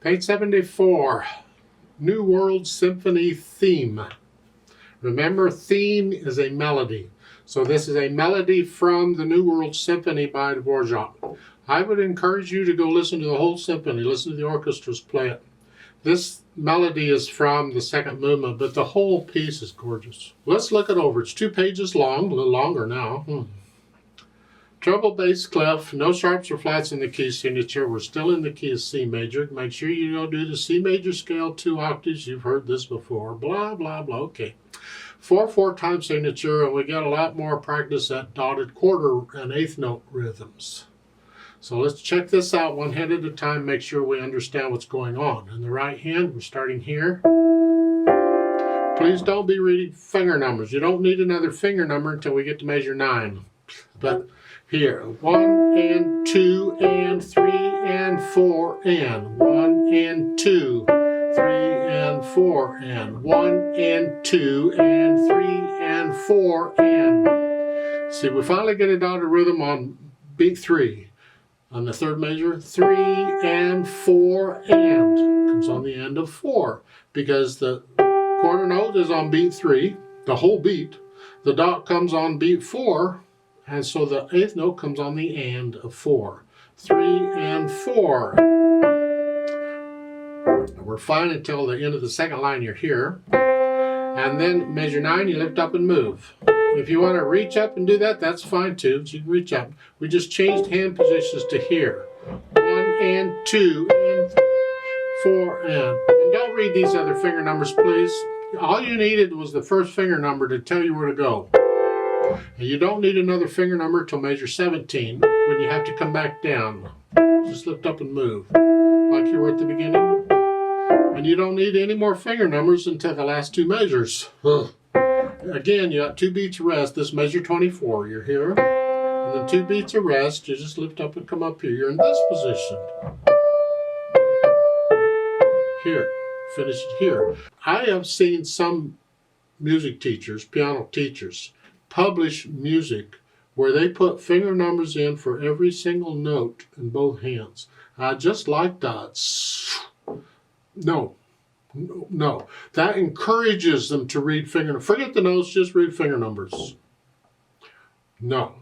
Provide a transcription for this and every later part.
Page 74, New World Symphony Theme. Remember, theme is a melody. So this is a melody from the New World Symphony by Dvorák. I would encourage you to go listen to the whole symphony, listen to the orchestras play it. This melody is from the second movement, but the whole piece is gorgeous. Let's look it over. It's 2 pages long, a little longer now. Treble, bass, clef, no sharps or flats in the key signature. We're still in the key of C major. Make sure you don't do the C major scale 2 octaves. You've heard this before. Blah, blah, blah. Okay. 4/4 time signature, and we got a lot more practice at dotted quarter and eighth note rhythms. So let's check this out one hand at a time, make sure we understand what's going on. In the right hand, we're starting here. Please don't be reading finger numbers. You don't need another finger number until we get to measure 9. But here, 1 and 2 and 3 and 4 and 1 and 2, 3 and 4 and 1 and 2 and 3 and 4 and. See, we finally get a dotted rhythm on beat 3. On the third measure, 3 and 4 and comes on the end of 4 because the quarter note is on beat 3, the whole beat. The dot comes on beat 4, and so the eighth note comes on the and of 4. 3 and 4. And we're fine until the end of the second line. You're here, and then measure 9. You lift up and move. If you want to reach up and do that, that's fine too. So you can reach up. We just changed hand positions to here. 1 and 2 and 4 and don't read these other finger numbers, please. All you needed was the first finger number to tell you where to go. And you don't need another finger number till measure 17 when you have to come back down. Just lift up and move like you were at the beginning. And you don't need any more finger numbers until the last 2 measures. Again, you got 2 beats of rest. This measure 24, you're here. And then 2 beats of rest, you just lift up and come up here. You're in this position. Here, finish it here. I have seen some music teachers, piano teachers, publish music where they put finger numbers in for every single note in both hands. I just like that. No, that encourages them to read finger numbers. Forget the notes, just read finger numbers. No.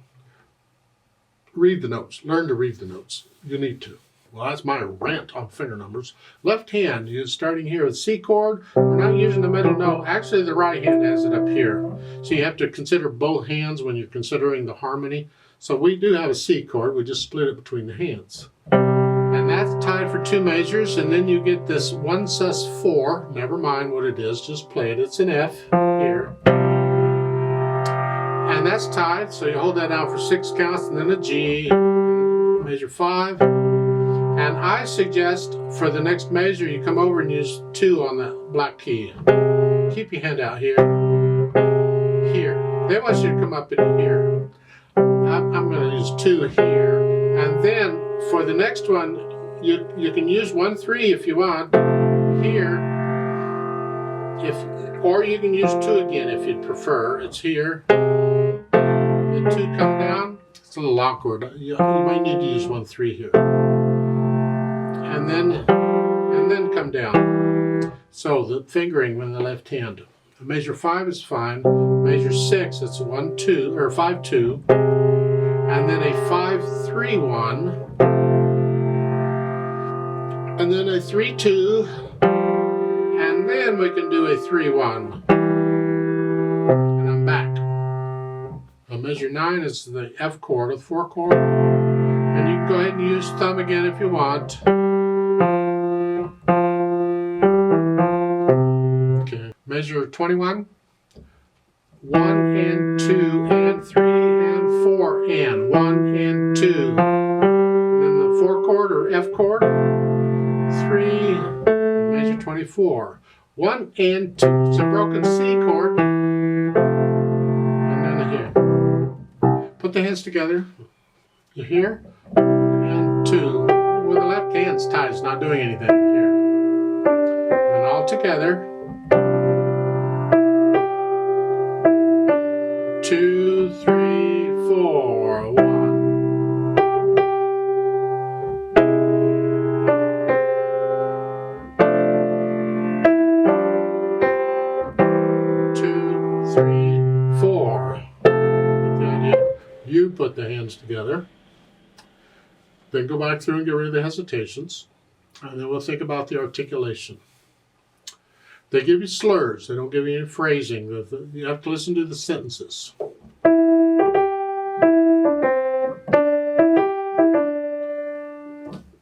Read the notes. Learn to read the notes. You need to. Well, that's my rant on finger numbers. Left hand, you're starting here with C chord. We're not using the middle note. Actually, the right hand has it up here. So you have to consider both hands when you're considering the harmony. So we do have a C chord. We just split it between the hands. And that's tied for 2 measures, and then you get this 1 sus4. Never mind what it is, just play it. It's an F here. And that's tied, so you hold that down for 6 counts, and then a G, measure 5. And I suggest for the next measure, you come over and use 2 on the black key. Keep your hand out here. Here. They want you to come up in here. I'm going to use 2 here. And then for the next one, you can use 1, 3 if you want here, or you can use 2 again if you'd prefer. It's here. The 2 come down. It's a little awkward. You might need to use 1, 3 here, and then come down. So the fingering with the left hand. Measure 5 is fine. Measure 6, it's 1, 2 or 5, 2. And then a 5, 3, 1, and then a 3, 2, and then we can do a 3, 1, and I'm back. Measure 9 is the F chord or the 4 chord, and you can go ahead and use thumb again if you want. Okay, measure 21. 1 and 2 and 3 and 4 and 1 and 2. And then the 4 chord or F chord. 3, measure 24. 1 and 2. It's a broken C chord. And then here. Put the hands together. You're here. And 2. Well, the left hand's tied. It's not doing anything here. And all together. 2, 3, 4, 1. hands together. Then go back through and get rid of the hesitations. And then we'll think about the articulation. They give you slurs. They don't give you any phrasing. You have to listen to the sentences.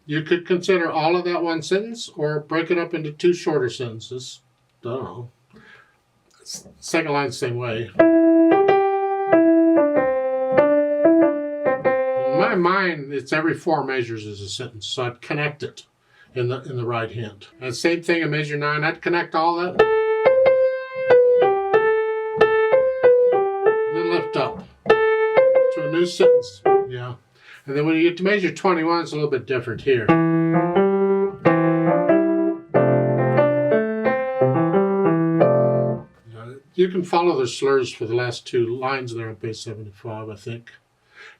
You could consider all of that one sentence or break it up into two shorter sentences. I don't know. Second line, same way. In my mind, it's every 4 measures is a sentence, so I'd connect it in the right hand. And same thing in measure 9, I'd connect all that. Then lift up to a new sentence. Yeah. And then when you get to measure 21, it's a little bit different here. You can follow the slurs for the last 2 lines there on page 75, I think.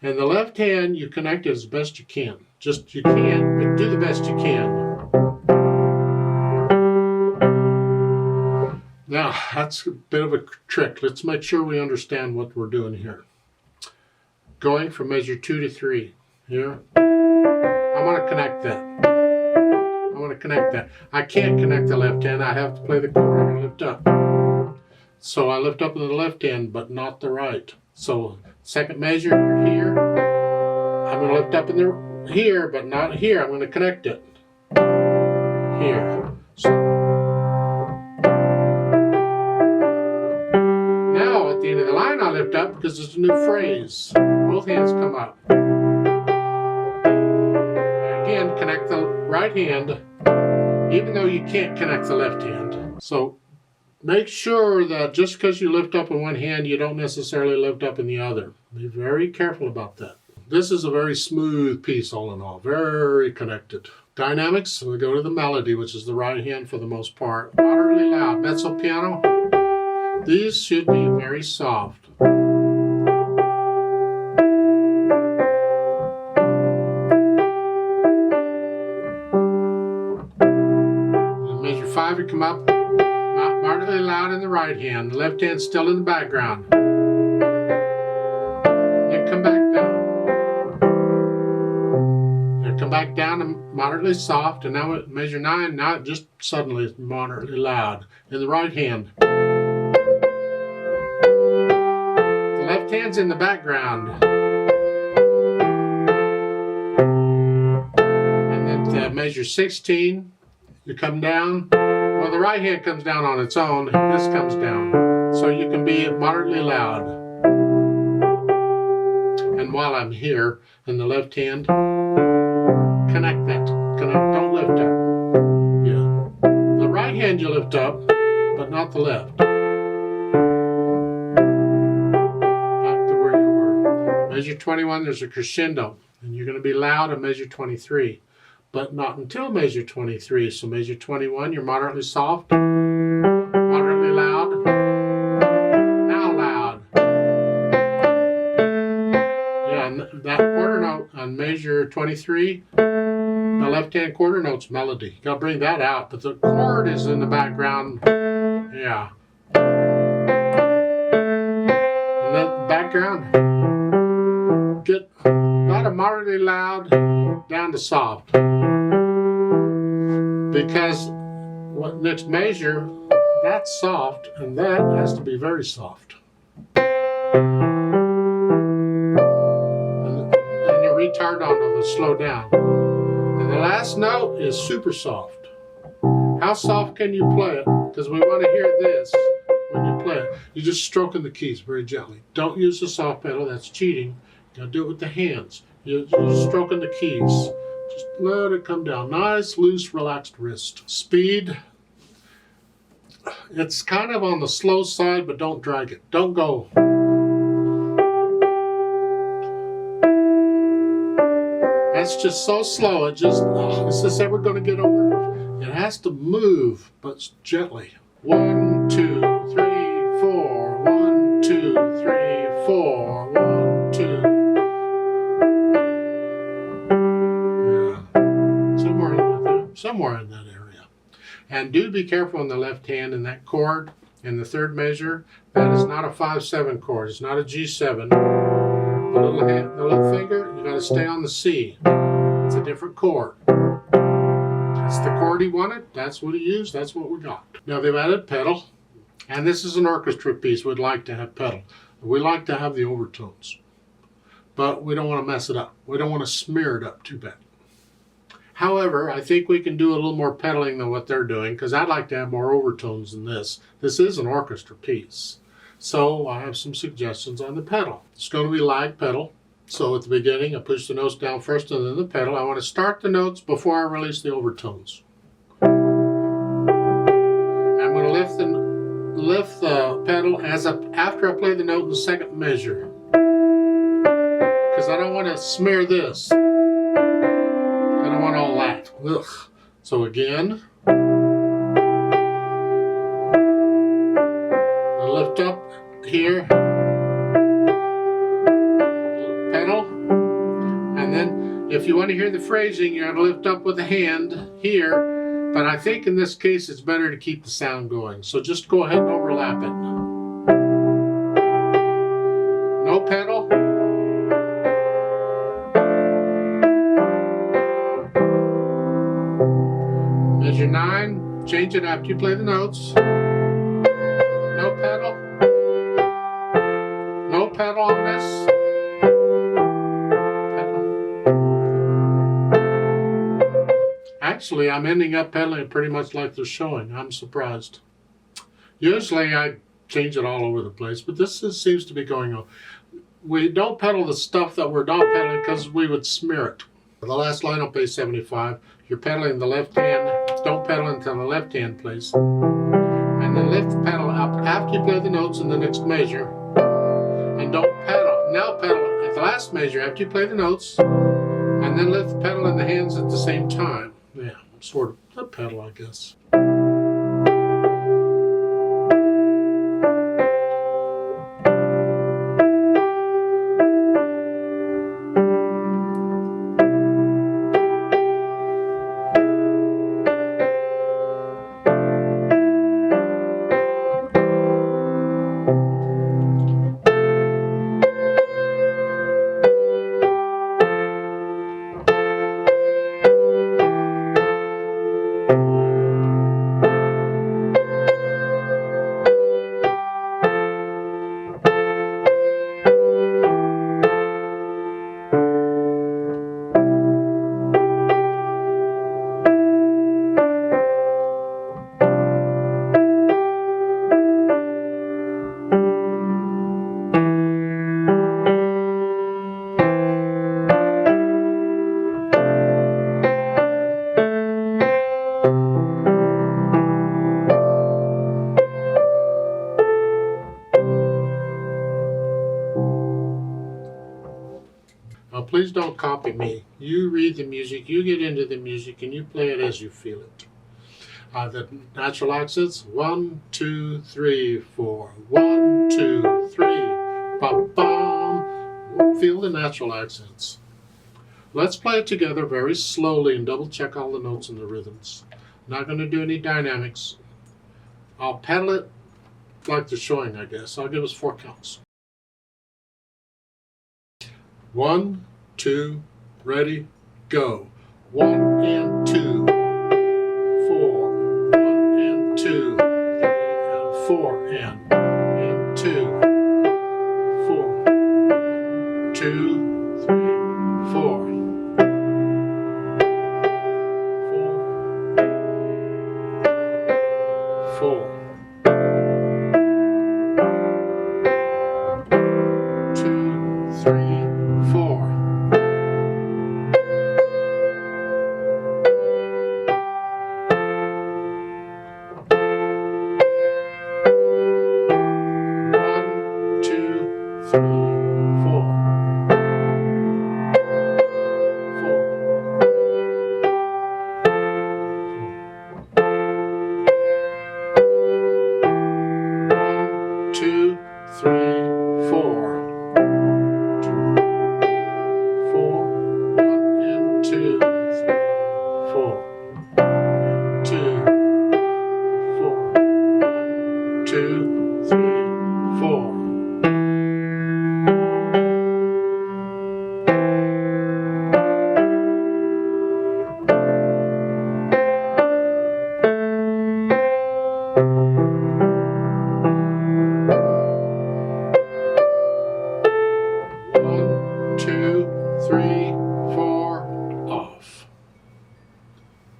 And the left hand, you connect it as best you can. Just you can, but do the best you can. Now, that's a bit of a trick. Let's make sure we understand what we're doing here. Going from measure 2 to 3. Here. I want to connect that. I want to connect that. I can't connect the left hand. I have to play the chord and lift up. So I lift up in the left hand, but not the right. So second measure, you're here. I'm going to lift up in the here, but not here. I'm going to connect it. Here. So now at the end of the line, I lift up because it's a new phrase. Both hands come up. Again, connect the right hand, even though you can't connect the left hand. So make sure that just because you lift up in one hand, you don't necessarily lift up in the other. Be very careful about that. This is a very smooth piece all in all, very connected. Dynamics, so we go to the melody, which is the right hand for the most part. Moderately loud, mezzo piano. These should be very soft. In measure 5, you come up. Moderately loud in the right hand, the left hand still in the background. Then come back down. Then come back down to moderately soft, and now at measure 9, now it just suddenly is moderately loud in the right hand. The left hand's in the background. And then to measure 16, you come down. Well, the right hand comes down on its own, this comes down. So you can be moderately loud. And while I'm here in the left hand, connect that. Connect, don't lift up. Yeah. The right hand you lift up, but not the left. Back to where you were. Measure 21, there's a crescendo. And you're going to be loud in measure 23. But not until measure 23. So measure 21, you're moderately soft, moderately loud, now loud. Yeah, and that quarter note on measure 23, the left-hand quarter note's melody. You gotta bring that out, but the chord is in the background. Yeah. And that background, get about a moderately loud down to soft. Because what next measure, that's soft, and that has to be very soft. And your ritardo will slow down. And the last note is super soft. How soft can you play it? Because we want to hear this when you play it. You're just stroking the keys very gently. Don't use the soft pedal, that's cheating. You gotta do it with the hands. You're stroking the keys. Just let it come down. Nice, loose, relaxed wrist. Speed. It's kind of on the slow side, but don't drag it. Don't go. That's just so slow. It just, is this ever going to get over? It has to move, but gently. 1, 2, 3, 4. 1, 2, 3, 4. 1, 2. Somewhere in that area. And do be careful on the left hand in that chord in the third measure. That is not a 5-7 chord. It's not a G7. the little finger, you got to stay on the C. It's a different chord. That's the chord he wanted. That's what he used. That's what we got. Now they've added pedal, and this is an orchestra piece. We'd like to have pedal. We like to have the overtones, but we don't want to mess it up. We don't want to smear it up too bad. However, I think we can do a little more pedaling than what they're doing, because I'd like to have more overtones than this. This is an orchestra piece. So I have some suggestions on the pedal. It's going to be lag pedal. So at the beginning, I push the notes down first and then the pedal. I want to start the notes before I release the overtones. I'm going to lift the pedal after I play the note in the second measure, because I don't want to smear this. I don't want all that. Ugh. So again, I lift up here, pedal, and then if you want to hear the phrasing, you got to lift up with the hand here. But I think in this case it's better to keep the sound going. So just go ahead and overlap it. No pedal. Measure 9. Change it after you play the notes. No pedal. No pedal on this. Actually, I'm ending up pedaling pretty much like they're showing. I'm surprised. Usually I change it all over the place, but this seems to be going on. We don't pedal the stuff that we're not pedaling because we would smear it. The last line on page 75, you're pedaling the left hand. Don't pedal until the left hand plays. And then lift the pedal up after you play the notes in the next measure. And don't pedal. Now pedal at the last measure after you play the notes. And then lift the pedal in the hands at the same time. Yeah, sort of a pedal, I guess. Please don't copy me. You read the music, you get into the music, and you play it as you feel it. The natural accents, 1, 2, 3, 4. 1, 2, 3. Ba-bum. Feel the natural accents. Let's play it together very slowly and double check all the notes and the rhythms. Not going to do any dynamics. I'll pedal it like they're showing, I guess. I'll give us 4 counts. 1, 2, ready, go. 1 and